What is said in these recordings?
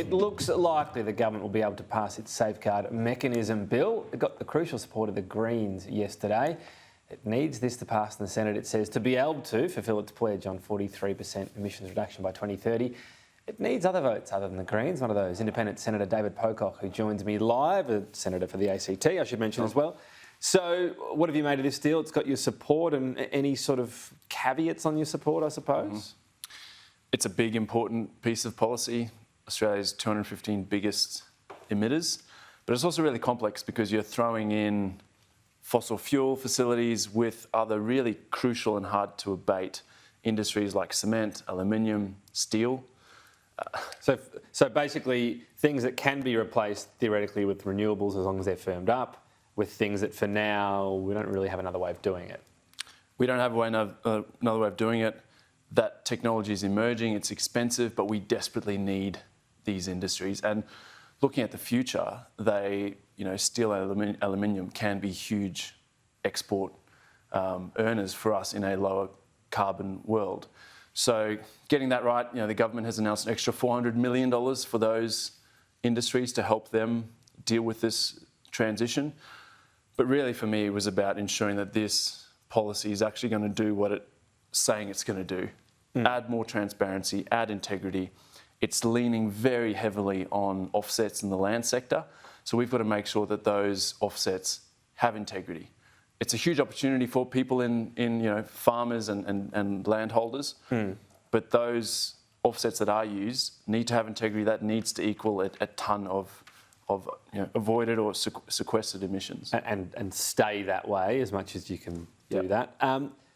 It looks likely the government will be able to pass its safeguard mechanism bill. It got the crucial support of the Greens yesterday. It needs this to pass in the Senate, it says, to be able to fulfil its pledge on 43% emissions reduction by 2030. It needs other votes other than the Greens, one of those. Independent Senator David Pocock, who joins me live, a senator for the ACT, I should mention as well. So what have you made of this deal? It's got your support, and any sort of caveats on your support, I suppose? It's a big, important piece of policy. Australia's 215 biggest emitters, but it's also really complex because you're throwing in fossil fuel facilities with other really crucial and hard to abate industries like cement, aluminium, steel. So basically things that can be replaced theoretically with renewables as long as they're firmed up, with things that for now we don't really have another way of doing it. We don't have another way of doing it. That technology is emerging, it's expensive, but we desperately need these industries. And looking at the future, steel and aluminium can be huge export earners for us in a lower carbon world. So getting that right, the government has announced an extra $400 million for those industries to help them deal with this transition. But really for me, it was about ensuring that this policy is actually going to do what it's saying it's going to do. Add more transparency, add integrity. It's leaning very heavily on offsets in the land sector. So we've got to make sure that those offsets have integrity. It's a huge opportunity for people in farmers and landholders. But those offsets that are used need to have integrity. That needs to equal a tonne of avoided or sequestered emissions. And stay that way as much as you can do that.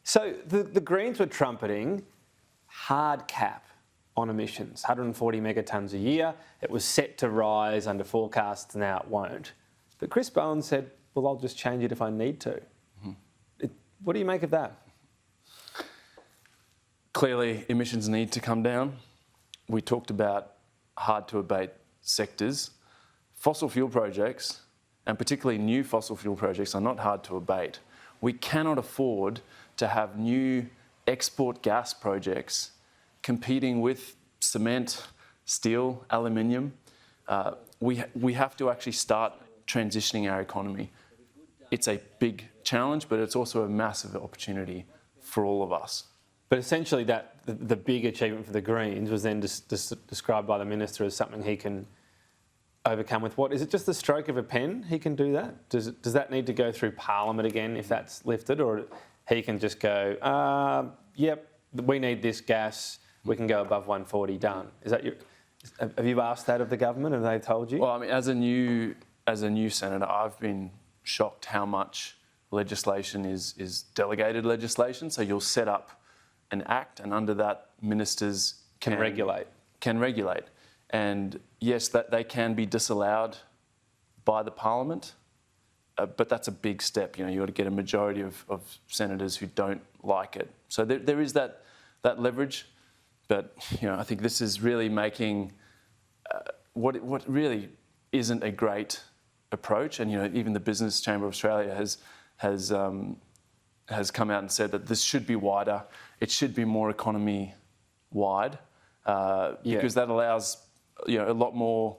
So the Greens were trumpeting hard cap on emissions, 140 megatonnes a year. It was set to rise under forecasts, now it won't. But Chris Bowen said, well, I'll just change it if I need to. What do you make of that? Clearly, emissions need to come down. We talked about hard to abate sectors. Fossil fuel projects, and particularly new fossil fuel projects, are not hard to abate. We cannot afford to have new export gas projects competing with cement, steel, aluminium. We have to actually start transitioning our economy. It's a big challenge, but it's also a massive opportunity for all of us. But essentially the big achievement for the Greens was then described by the Minister as something he can overcome with what? Is it just the stroke of a pen he can do that? Does that need to go through Parliament again if that's lifted, or he can just go, yep, we need this gas, we can go above 140, done? Is that have you asked that of the government? Have they told you? Well, I mean, as a new senator, I've been shocked how much legislation is delegated legislation. So you'll set up an act, and under that, ministers can regulate. And yes, that they can be disallowed by the Parliament, but that's a big step. You've got to get a majority of senators who don't like it. So there is that leverage, but I think this is really making what really isn't a great approach. And even the Business Chamber of Australia has come out and said that this should be wider. It should be more economy wide because that allows a lot more,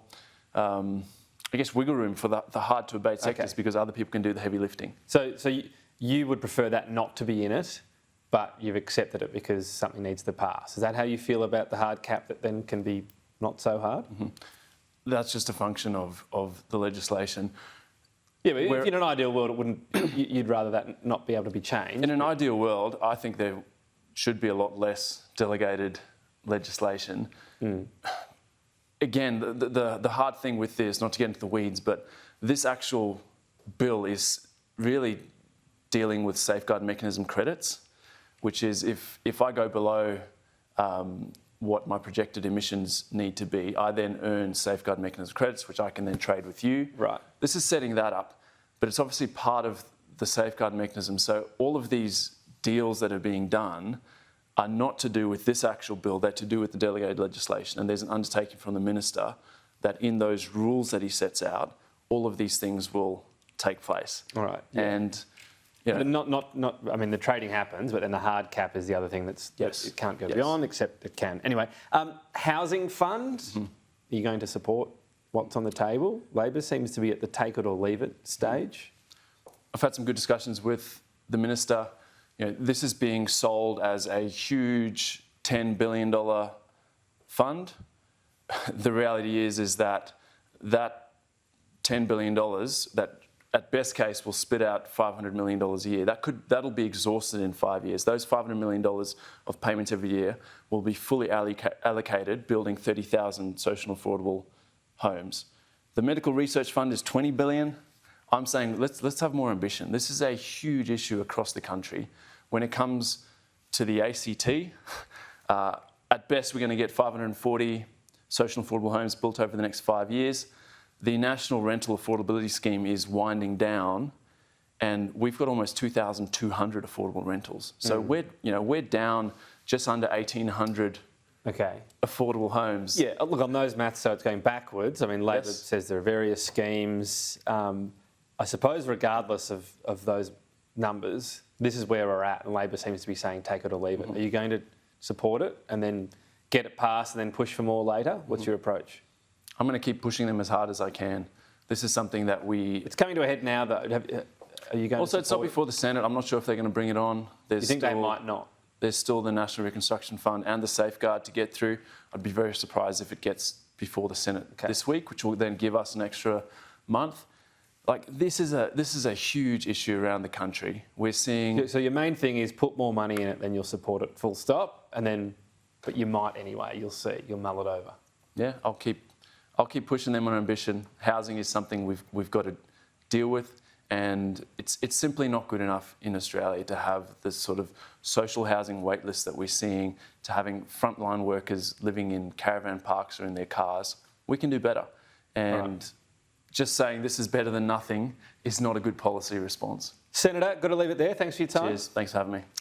wiggle room for the hard to abate sectors because other people can do the heavy lifting. So you would prefer that not to be in it, but you've accepted it because something needs to pass. Is that how you feel about the hard cap that then can be not so hard? That's just a function of the legislation. Yeah, but if in an ideal world, it wouldn't. You'd rather that not be able to be changed. In an ideal world, I think there should be a lot less delegated legislation. Again, the hard thing with this, not to get into the weeds, but this actual bill is really dealing with safeguard mechanism credits, which is if I go below what my projected emissions need to be, I then earn safeguard mechanism credits, which I can then trade with you. Right. This is setting that up, but it's obviously part of the safeguard mechanism. So all of these deals that are being done are not to do with this actual bill, they're to do with the delegated legislation. And there's an undertaking from the Minister that in those rules that he sets out, all of these things will take place. All right. Yeah. And but not. I mean, the trading happens, but then the hard cap is the other thing it can't go beyond, except it can. Anyway, housing fund. Are you going to support what's on the table? Labor seems to be at the take it or leave it stage. I've had some good discussions with the minister. This is being sold as a huge $10 billion fund. The reality is that $10 billion, that at best case will spit out $500 million a year. That'll be exhausted in 5 years. Those $500 million of payments every year will be fully allocated building 30,000 social and affordable homes. The medical research fund is $20 billion. I'm saying let's have more ambition. This is a huge issue across the country. When it comes to the ACT, at best we're going to get 540 social and affordable homes built over the next 5 years. The National Rental Affordability Scheme is winding down, and we've got almost 2,200 affordable rentals. So we're down just under 1,800 affordable homes. Yeah, look, on those maths, so it's going backwards. I mean, Labor Yes. says there are various schemes. I suppose regardless of those numbers, this is where we're at, and Labor seems to be saying take it or leave it. Are you going to support it and then get it passed and then push for more later? What's your approach? I'm going to keep pushing them as hard as I can. This is something that It's coming to a head now, though. Are you going Also, to it's not support before the Senate. I'm not sure if they're going to bring it on. You think they might not? There's still the National Reconstruction Fund and the Safeguard to get through. I'd be very surprised if it gets before the Senate this week, which will then give us an extra month. This is a huge issue around the country. We're seeing. So your main thing is put more money in it, then you'll support it full stop, but you might anyway. You'll see. You'll mull it over. Yeah, I'll keep pushing them on ambition. Housing is something we've got to deal with, and it's simply not good enough in Australia to have this sort of social housing wait list that we're seeing, to having frontline workers living in caravan parks or in their cars. We can do better, and just saying this is better than nothing is not a good policy response. Senator, got to leave it there. Thanks for your time. Cheers. Thanks for having me.